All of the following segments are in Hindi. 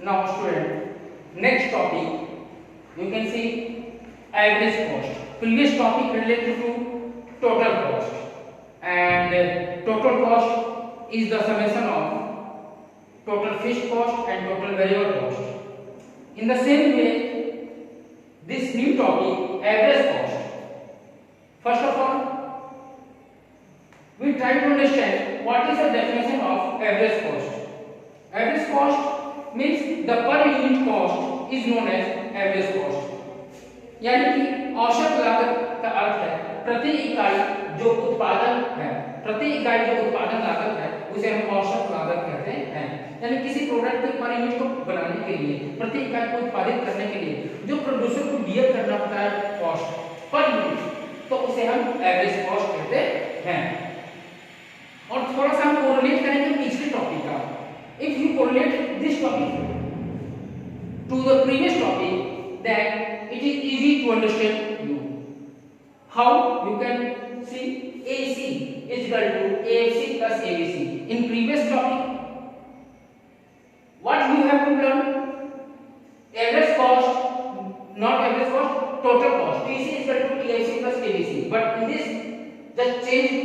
Now student, next topic you can see average cost. Previous topic related to total cost, and total cost is the summation of total fixed cost and total variable cost. In the same way, this new topic average cost. First of all, we try to understand what is the definition of average cost. Average cost means the per unit cost is known as average cost. यानी कि औसत लागत का अर्थ है प्रति इकाई जो उत्पादन है, प्रति इकाई जो उत्पादन लागत है उसे हम औसत लागत कहते हैं। यानी किसी प्रोडक्ट के पर यूनिट को बनाने के लिए, प्रति इकाई को उत्पादित करने के लिए जो प्रोड्यूसर को बियर करना पड़ता है कॉस्ट पर यूनिट, तो उसे हम एवरेज कॉस्ट कहते हैं। और थोड़ा सा हम कोरिलेट करेंगे पिछले टॉपिक का। If you correlate this topic to the previous topic, then it is easy to understand you. How you can see AC is equal to AFC plus ABC. In previous topic, what you have to learn? Average cost, not average cost, total cost. TC is equal to TFC plus ABC. But in this, just change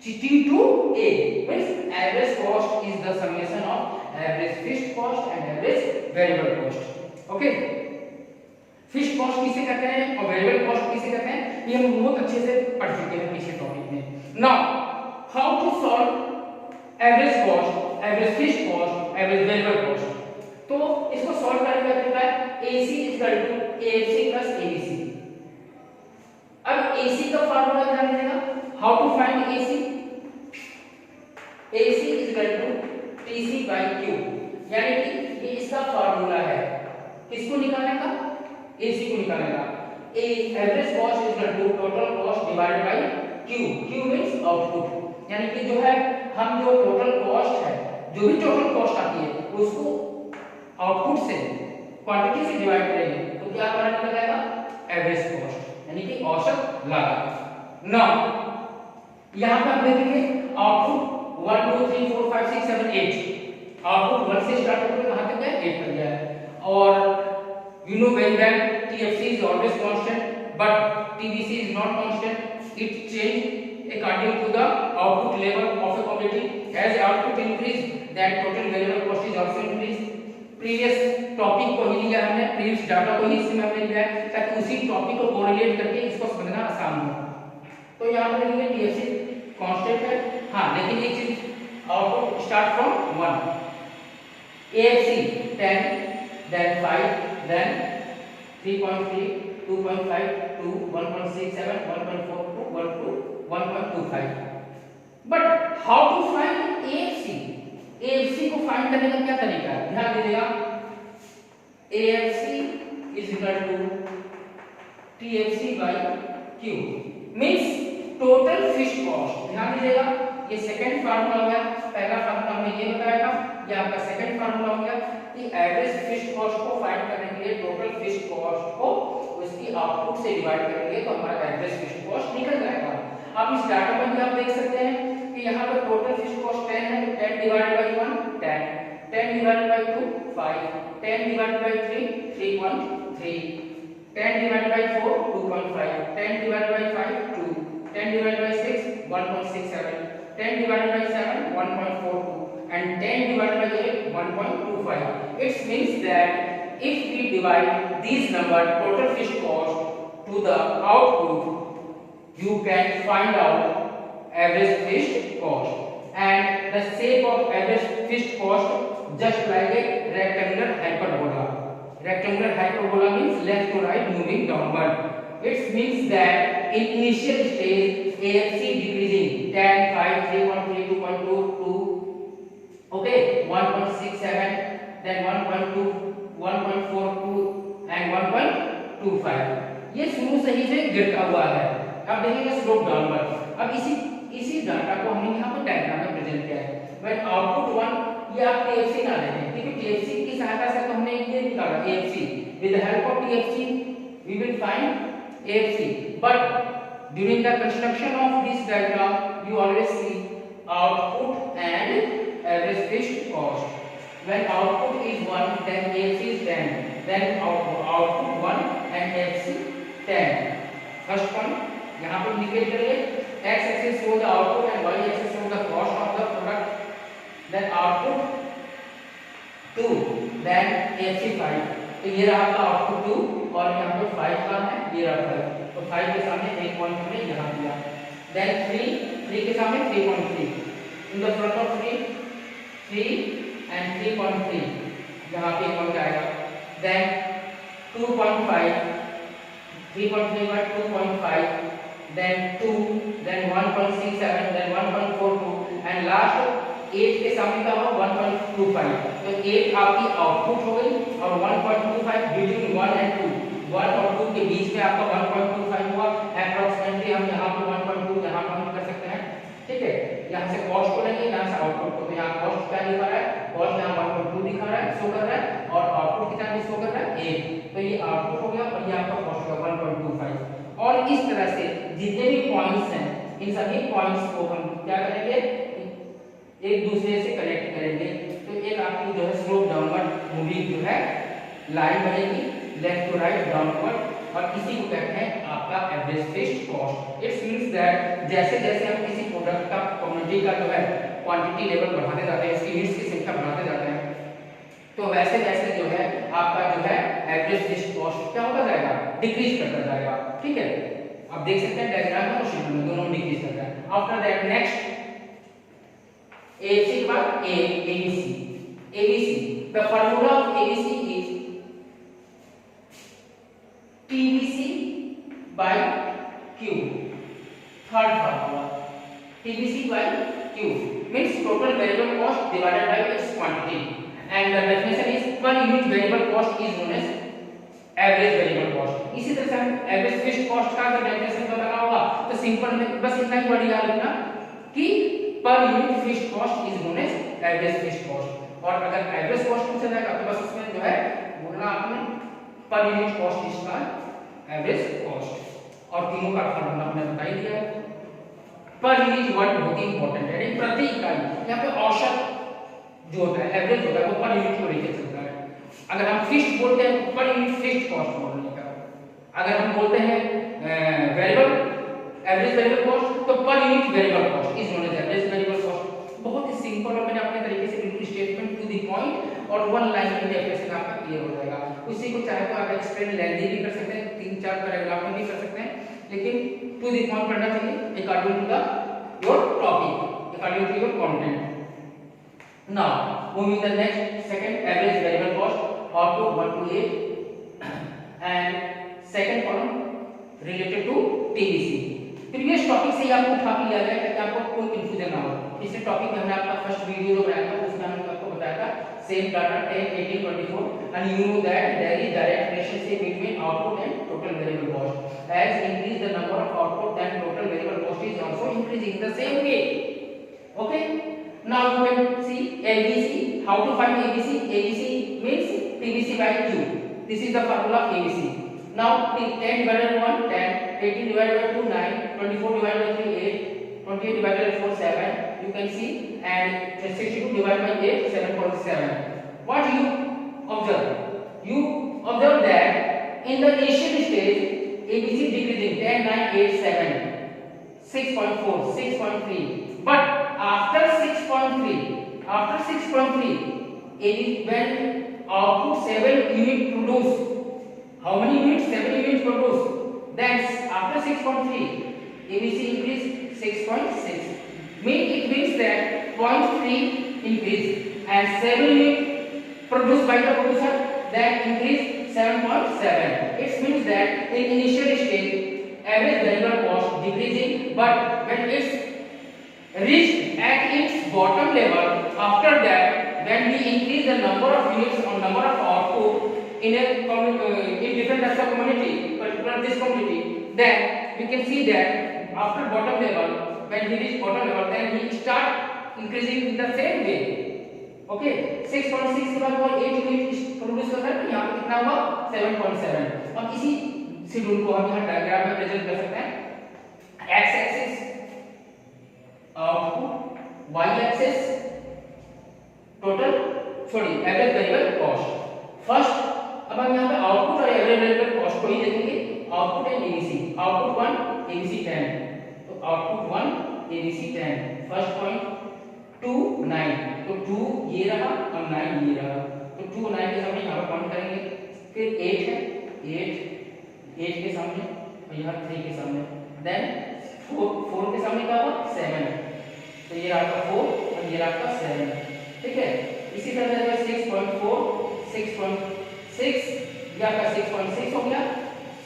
T to A. Means average cost is the summation of average fixed cost and average variable cost. Okay, fixed cost किसे कहते हैं और वेरिएबल कॉस्ट किसे कहते हैं, ये हम बहुत अच्छे से पढ़ चुके हैं पिछले टॉपिक में। Now how to solve average cost, average fixed cost, average variable cost. तो इसको सॉल्व करने का तरीका है AC is equal to AFC plus ABC। अब AC का फार्मूला ध्यान दीजिएगा, how to find AC। AC is equal to TC by Q, यानी कि ये इसका फार्मूला है किसको निकालने का, AC को निकालने का। Average cost is equal to total cost divided by Q। Q means output, यानी कि जो है हम जो टोटल कॉस्ट है, जो भी टोटल कॉस्ट आती है उसको आउटपुट से, क्वांटिटी से डिवाइड करेंगे तो क्या हमारा निकल जाएगा, एवरेज कॉस्ट, यानी कि औसत लागत। नाउ यहां पर आप देखेंगे आउटपुट 1 2 3 4 5 6 7 8, आउटपुट 1 से स्टार्ट होकर कहां तक गया, 8 तक गया है। और you know very well TFC is always constant but TBC is not constant, it change according to the output level of a commodity. As output increase then total variable cost is also increase. previous topic को ही लिया हमने, previous data को ही इसमें हमने लिया है ताकि उसी टॉपिक को कोरिलेट करके इसको समझना आसान हो। तो यहाँ पर लिखेंगे TFC कांस्टेंट है, हाँ लेकिन एक चीज output start from 1, AFC 10, then 5, then 3.3, 2.5, 2, 1.67, 1.4, 2, 1.25. But how to find AFC? AFC को फाइंड करने का क्या तरीका है, ध्यान दीजिएगा। AFC is equal to TFC by Q means total fixed cost। ध्यान दीजिएगा, ये सेकंड फार्मूला हो गया, पहला फार्मूला हमने ये बताया था, ये आपका सेकंड फार्मूला हो गया कि एवरेज फिक्स्ड कॉस्ट को फाइंड करने के लिए टोटल फिक्स्ड कॉस्ट को उसकी आउटपुट से डिवाइड करेंगे तो हमारा एवरेज फिक्स्ड कॉस्ट निकल जाएगा। अब इस डाटा में भी आप देख सकते हैं कि यहाँ पर टोटल फिक्स्ड कॉस्ट 10 है, तो 10 divided by 1 10, 10 divided by 2 5, 10 divided by 3 3.3, 10 divided by 4 2.5, 10 divided by 5 2, 10 divided by 6 1.67, 10 divided by 7 1.42 and 10 divided by 8 1.25. It means that if we divide these number total fixed cost to the output, you can find out average fixed cost, and the shape of average fixed cost just like a rectangular hyperbola. Rectangular hyperbola means left to right moving downward. It means that in initial stage AFC decreasing 10, 5, 3.3, 2.2, 2, okay, 1.67, then 1.2, 1.42 and 1.25. ये शुरू से ही से गिरता हुआ है, अब देखेंगे स्लोप डाउनवर्ड। अब इसी डाटा को हमने यहाँ पर डायग्राम में प्रेजेंट किया है। व्हेन आउटपुट 1, ये आप TFC ना लेंगे क्योंकि TFC की सहायता से तो हमने ये निकाला AFC, with the help of TFC we will find AFC, but during the construction of this diagram you always see output and average fixed cost. when output is 1 then AFC is 10, then output 1 and AFC 10. First point यहाँ पे indicate करिए, x axis show the output and y axis show the cost of the product, then output 2 then AFC 5. तो ये रहा आपका आउटपुट 2 और यहाँ पे 5 का है, ये रहा 5, तो 5 के सामने एक पॉइंट हमने यहाँ दिया, देन 3 के सामने 3.3, in the front of 3 and 3.3 यहाँ पे पॉइंट आएगा, then 2.5 3.3 by 2.5, then 2, then 1.67, then 1.42 and last 8 के सामने क्या होगा 1.25, तो 8 आपकी आउटपुट हो गई और 1.25 बिटवीन 1 एंड 2, 1 और 2 के बीच में आपका 1.25 हुआ अप्रोक्सीमेटली। हम यहाँ पे 1.2 यहाँ पर हम कर सकते हैं, ठीक है। यहाँ से कॉस्ट को लेंगे, यहाँ से आउटपुट को, तो यहाँ कॉस्ट क्या दिखा रहा है, कॉस्ट यहाँ 1.2 दिखा रहा है, शो कर रहा है, और आउटपुट कितना भी शो कर रहा है 8, तो ये आउटपुट हो गया और ये आपका कॉस्ट होगा 1.25। और इस तरह से जितने भी पॉइंट्स हैं इन सभी पॉइंट्स को हम क्या करेंगे, एक दूसरे से कनेक्ट करेंगे, तो एक आपकी जो है स्लोप डाउनवर्ड मूविंग जो है लाइन बनेगी, लेफ्ट टू राइट डाउनवर्ड, और इसी को कहते हैं आपका average fixed cost. It's means that जैसे जैसे हम किसी प्रोडक्ट का क्वांटिटी का जो है क्वांटिटी लेवल बढ़ाते जाते हैं, इसकी यूनिट्स की संख्या बढ़ाते जाते हैं, तो वैसे वैसे जो है आपका जो है एवरेज फिक्स्ड कॉस्ट क्या होता जाएगा, डिक्रीज करता जाएगा, ठीक है। आप देख सकते हैं डायग्राम में और शेड्यूल में दोनों डिक्रीज करता है। आफ्टर दैट नेक्स्ट AFC के बाद ABC, the formula of ABC is TBC by Q. Third formula, TBC by Q means total variable cost divided by its quantity, and the definition is per unit variable cost is known as average variable cost। इसी तरह से हम एवरेज फिक्स्ड कॉस्ट का अगर डेफिनेशन पता लगा होगा तो सिंपल में बस इतना ही वर्ड याद रखना कि per unit fixed cost is known as average fixed cost. और अगर एवरेज कॉस्ट पूछा जाएगा तो बस उसमें जो है बोलना आपने पर यूनिट कॉस्ट इज का एवरेज कॉस्ट, और तीनों का फॉर्मूला हमने बता ही दिया है। पर यूनिट वर्ड बहुत ही इंपॉर्टेंट है, यानी प्रति इकाई, यहाँ पे औसत जो होता है एवरेज होता है वो पर यूनिट को लेकर चलता है। अगर हम फिक्स्ड बोलते हैं तो पर यूनिट फिक्स्ड कॉस्ट बोलने का, अगर हम बोलते हैं वेरिएबल एवरेज वेरिएबल कॉस्ट तो per unit variable cost is known as average variable cost. बहुत ही सिंपल और मैंने अपने तरीके से बिल्कुल स्टेटमेंट टू द पॉइंट और वन लाइन में डेफिनेशन आपका क्लियर हो जाएगा। उसी को चाहे तो आप एक्सप्लेन लेंथी भी कर सकते हैं, 3-4 पैराग्राफ में भी कर सकते हैं, लेकिन टू द पॉइंट पढ़ना चाहिए according to the your topic, according to your content. Now moving the next second average variable cost output 1 to 8 and second column related to TBC। Previous topic से ही आपको उठा के लिया गया ताकि आपको कोई कंफ्यूजन ना हो। इसी टॉपिक में हमने अपना फर्स्ट वीडियो जो बनाया था उसमें हमने आपको बताया था same data 10, 18, 24 and you know that there is direct relationship between output and total variable cost. As increase the number of output then total variable cost is also increasing the same way. Okay? Now you can see ABC. How to find ABC? ABC means TBC by Q. This is the formula of ABC. Now 10 divided by 1 10, 18 divided by 2 9, 24 divided by 3 8, 28 divided by 4 7, you can see, and 62 divided by 8 7.7. What you observe? You observe that in the initial stage ABC decreasing 10 9 8 7 6.4 6.3, but after 6.3 it is when output 7 unit produce. How many units? 7 units produced. Then after 6.3, ABC increased 6.6. It means that 0.3 increase and 7 units produced by the producer that increased 7.7. It means that in initial stage average variable cost decreasing, but when it's reached at its bottom level, after that when we increase the number of units or number of output in different types of community, particular this community, then we can see that after bottom level, when we reach bottom level, then we start increasing in the same way. Okay, 6.6 के बाद वो 8 यूनिट प्रोड्यूस कर रहा है, तो यहाँ पे कितना हुआ 7.7। और इसी शेड्यूल को हम यहाँ डायग्राम में प्रेजेंट कर सकते हैं। X axis output, Y axis total sorry average variable cost. First अब हम यहाँ पे आउटपुट और एवरेज वेरिएबल कॉस्ट को ही देखेंगे। Output and ABC, output 1 ABC 10, तो आउटपुट 1 एबीसी 10, फर्स्ट पॉइंट 2 9, तो 2 ये रहा और 9 ये रहा, तो 2 9 के सामने यहाँ पर पॉइंट करेंगे। फिर 8 है, 8 के सामने और यहाँ 3 के सामने, देन 4 के सामने क्या होगा 7, तो ये आपका 4 और ये आपका 7, ठीक है। इसी तरह से 6.4 6.6 ये आपका 6.6 हो गया,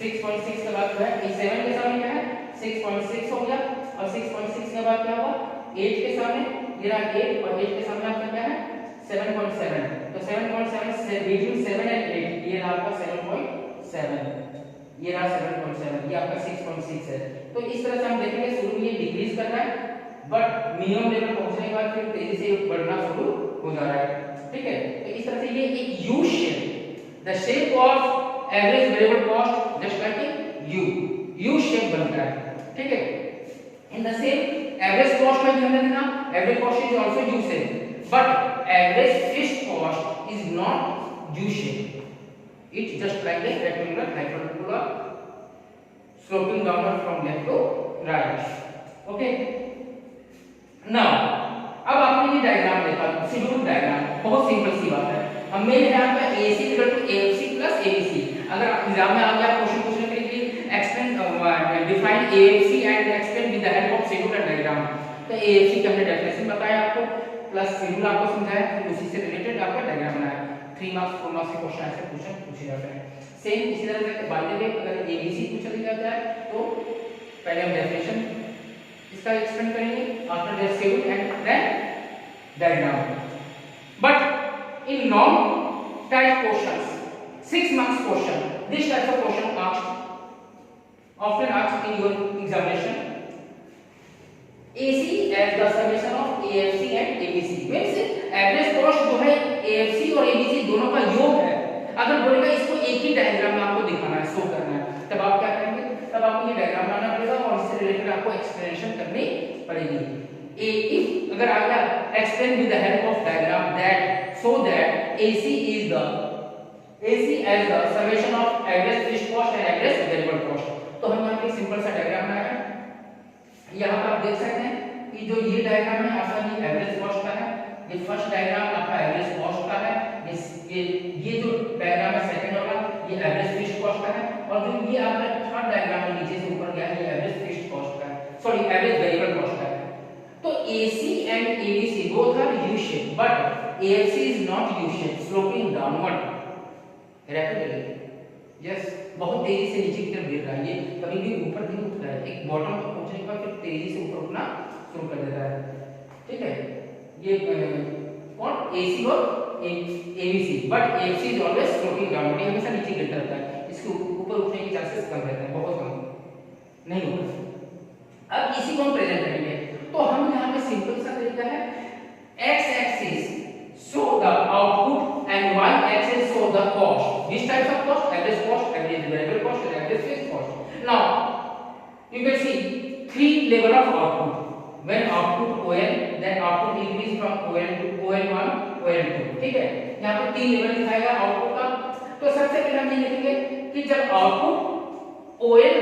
6.6 के बाद जो है 7 के सामने क्या है 6.6 हो गया, और 6.6 के बाद क्या होगा 8 के सामने ये रहा 8 और 8 के सामने आपका क्या है 7.7, तो 7.7 से बिटवीन 7 एंड 8 ये रहा आपका 7.7, ये रहा 7.7, ये आपका 6.6 है। तो इस तरह से हम देखेंगे शुरू में ये डिक्रीज कर रहा है, बट मिनिमम लेवल पहुंचने के बाद फिर तेजी से बढ़ना शुरू हो जा रहा है, ठीक है। तो इस तरह से ये एक U shape, the shape of average variable cost just like a U shape बनता है, ठीक है। In the same average cost में ध्यान रखना, average cost is also U shape, but average fixed cost is not U shape, it's just like a rectangular hyperbola sloping downward from left to right, okay। now अब आपने ये डायग्राम देखा, शेड्यूल डायग्राम, बहुत सिंपल सी बात है। हम मेन है आपका AC equal to AFC plus ABC। अगर एग्जाम में आ गया क्वेश्चन पूछने के लिए explain define AFC and explain with the help of schedule and diagram, तो AFC की हमने डेफिनेशन बताया आपको, प्लस शेड्यूल आपको समझाया, फिर उसी से रिलेटेड आपका डायग्राम बनाया। 3 मार्क्स 4 मार्क्स के क्वेश्चन ऐसे क्वेश्चन पूछे जाते हैं। सेम इसी तरह से बाय द वे अगर ABC पूछा जाता है तो पहले हम डेफिनेशन इसका एक्सप्लेन करेंगे, after that schedule and then diagram. But in long type questions 6 marks question, this type of question asked often asked in your examination, AC as the summation of AFC and ABC, means average cost जो है AFC और ABC दोनों का योग है। अगर बोलेगा इसको एक ही डायग्राम में आपको दिखाना है, शो करना है, तब आप क्या करेंगे, तब आपको ये डायग्राम बनाना पड़ेगा और इससे रिलेटेड आपको एक्सप्लेनेशन करनी पड़ेगी। इफ अगर आ गया explain with the help of diagram that so that AC as the summation of average fixed cost and average variable cost, तो हम यहाँ पे सिंपल सा डायग्राम बनाया है। यहाँ पर आप देख सकते हैं कि जो ये डायग्राम है आपका ये एवरेज कॉस्ट का है, ये फर्स्ट डायग्राम आपका एवरेज कॉस्ट का है, ये जो डायग्राम है सेकंड वाला ये एवरेज फिक्स्ड कॉस्ट का है, और जो ये आपका थर्ड डायग्राम है नीचे से ऊपर गया है ये एवरेज फिक्स्ड कॉस्ट का है, सॉरी एवरेज वेरिएबल कॉस्ट का है। तो AC and ABC both are U shape, but AFC is not U shape, sloping downward rapidly, yes, बहुत तेजी से नीचे की तरफ गिर रहा है, ये कभी भी ऊपर नहीं उठता है, एक बॉटम तक पहुंचने के बाद फिर तेजी से ऊपर उठना शुरू कर देता है, ठीक है। ये कौन AC और ABC, but AFC is always sloping downward, ये हमेशा नीचे गिरता रहता है, इसके ऊपर उठने के चांसेस कम रहते हैं, बहुत कम नहीं होता। अब इसी को हम प्रेजेंट करेंगे, तो हम यहाँ पे सिंपल सा तरीका है, x axis show the output and y axis show the cost, which types of cost, average cost, average variable cost and average fixed cost। now you can see 3 level of output, when output OL then output increase from OL to OL1 OL2, ठीक है। यहाँ पे 3 लेवल दिखाएगा आउटपुट का। तो सबसे पहले हम ये देखेंगे कि जब आउटपुट OL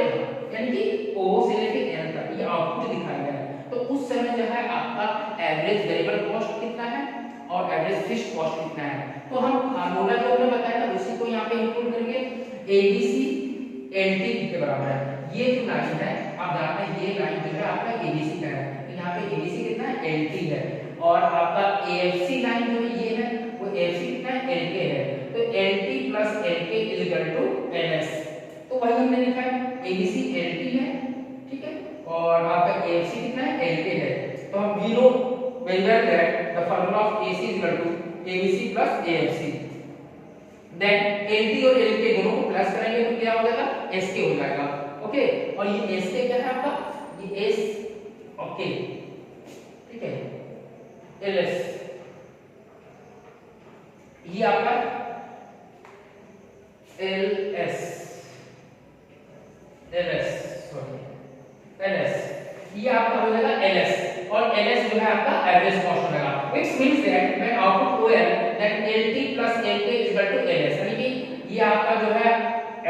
यानी कि O से लेके L तक ये आउटपुट दिखाया गया है, तो उस समय जो है आपका एवरेज वेरिएबल कॉस्ट कितना है और एवरेज फिक्स्ड कॉस्ट कितना है। तो हम फार्मूला जो हमने बताया था उसी को यहाँ पे इंक्लूड करेंगे, ABC LT के बराबर है। ये जो लाइन है आप जानते हैं ये लाइन जो है आपका ABC का है, तो यहाँ पे ABC कितना है LT है, और आपका AFC लाइन जो है ये है वो AFC कितना है LK है, तो LT plus LK is equal to LS, तो वही हमने लिखा है ABC LT है, ठीक है, और आपका AFC कितना है LK है। तो हम we know very well that the formula of AC is equal to ABC plus AFC, then LT और LK दोनों को प्लस करेंगे तो क्या हो जाएगा SK हो जाएगा, ओके। और ये SK क्या है आपका, ये S ओके, ठीक है, LS ये आपका LS सॉरी LS ये आपका हो जाएगा LS, और और LS जो है आपका एवरेज कॉस्ट हो जाएगा। It's means that when output OL that LT plus LK is equal to LS, यानी कि ये आपका जो है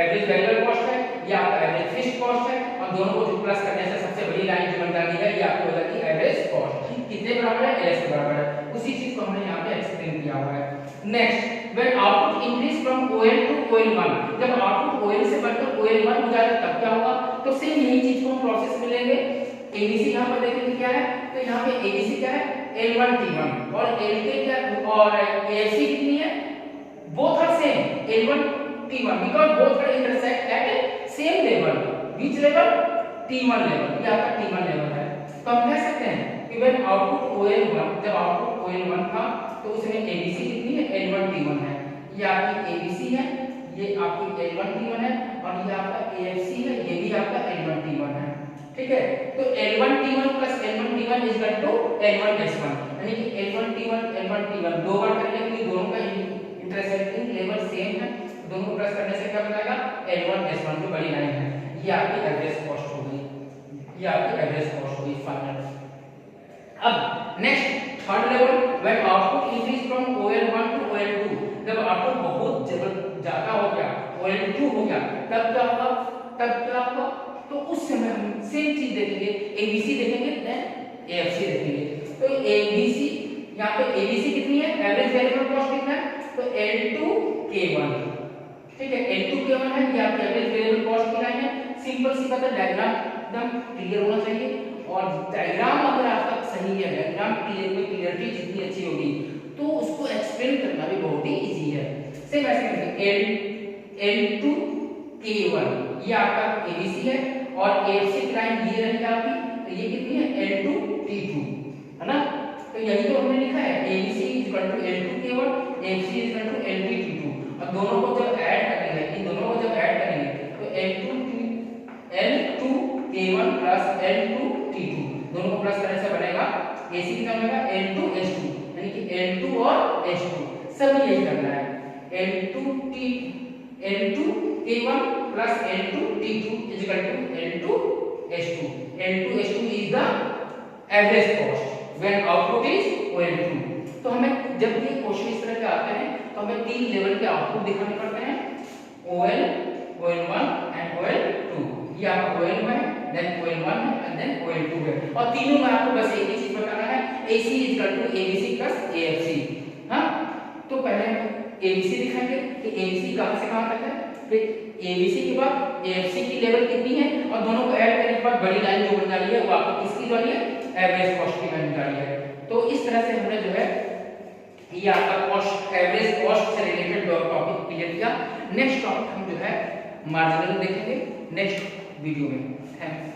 एवरेज वेरिएबल कॉस्ट है, ये आपका एवरेज फिक्स्ड कॉस्ट है, और दोनों को जो प्लस करने से सबसे बड़ी लाइन जो बन जाती है ये आपकी हो जाती है एवरेज कॉस्ट। कितने बराबर है? LS के बराबर है। उसी चीज को हमने यहाँ पे एक्सप्लेन किया हुआ है। Next, when output increase from OL to OL1, जब आउटपुट OL से बढ़कर OL1 हो जाएगा तब क्या होगा? तो सेम यही चीज को हम प्रोसेस में लेंगे। ABC यहाँ पर देखेंगे क्या है, तो यहाँ पे ABC क्या है? L1 T1 और LK क्या और AFC कितनी है? Both are same L1 T1 because both are intersect at same level. Which level? T1 level. ये आपका T1 लेवल है। तो हम कह सकते हैं कि when output OL1, जब आउटपुट OL1 था तो उसमें ABC कितनी है? L1 T1 है। ये आपकी ABC है, ये आपकी L1 T1 है, और ये आपका AFC है, ये भी आपका L1 T1 है। ठीक है, तो L1 T1 plus L1 T1 is equal to L1 S1, यानी कि L1 T1 दो बार करेंगे क्योंकि दोनों का इंटरसेक्टिंग लेवल सेम है, दोनों को प्लस करने से क्या बनेगा? L1 S1 जो बड़ी लाइन है, ये आपकी एवरेज कॉस्ट हो गई, ये आपकी एवरेज कॉस्ट हो गई फाइनल। अब next third level, when output increase from OL1 to OL2, जब आउटपुट बहुत ज्यादा हो गया, OL2 हो गया, तब क्या होगा? तो उस समय हम सेम चीज देखेंगे, ABC देखेंगे, देन AFC देखेंगे। तो ABC यहाँ पे ABC कितनी है? एवरेज वेरिएबल कॉस्ट कितना है? तो L2K1, ठीक है, L2K1 है, ये आपकी एवरेज वेरिएबल कॉस्ट की लाइन है। सिंपल सी बात है, डायग्राम एकदम क्लियर होना चाहिए, और डायग्राम अगर आपका सही है, डायग्राम क्लियरिटी जितनी अच्छी होगी तो उसको एक्सप्लेन करना भी बहुत ही इजी है। सेम ऐसे करते हैं, L2K1 ये आपका ABC है, और AFC की लाइन ये रहेगी आपकी, तो ये कितनी है? L2T2, है ना? तो यही तो हमने लिखा है, ABC is equal to L2K1, AFC is equal to L2T2, और दोनों को जब ऐड करेंगे, इन दोनों को जब ऐड करेंगे तो L2K1 प्लस L2T2 दोनों को प्लस करने से बनेगा AC कितना बनेगा? L2S2, यानी कि L2 और S2 सब यही करना है। L2K1 plus L2T2 is equal to L2S2. L2S2 is the average cost when output is OL2. तो हमें जब ये क्वेश्चन इस तरह के आते हैं तो हमें तीन लेवल के आउटपुट दिखाने पड़ते हैं, OL, OL1 एंड OL2। ये आपका OL1 है, देन OL1 है, एंड देन OL2 है, और तीनों में आपको बस एक ही चीज बताना है, AC is equal to ABC plus AFC। हाँ, तो पहले हम ABC दिखाएंगे कि ABC कहां से कहां तक है, फिर ABC के बाद AFC की लेवल कितनी है, और दोनों को ऐड करने के बाद बड़ी लाइन जो बन रही है वो आपको किसकी जा रही है? एवरेज कॉस्ट की लाइन जा रही है। तो इस तरह से हमने जो है ये आपका कॉस्ट, एवरेज कॉस्ट से रिलेटेड टॉपिक क्लियर किया। नेक्स्ट टॉपिक हम जो है मार्जिनल देखेंगे नेक्स्ट वीडियो में। थैंक्स।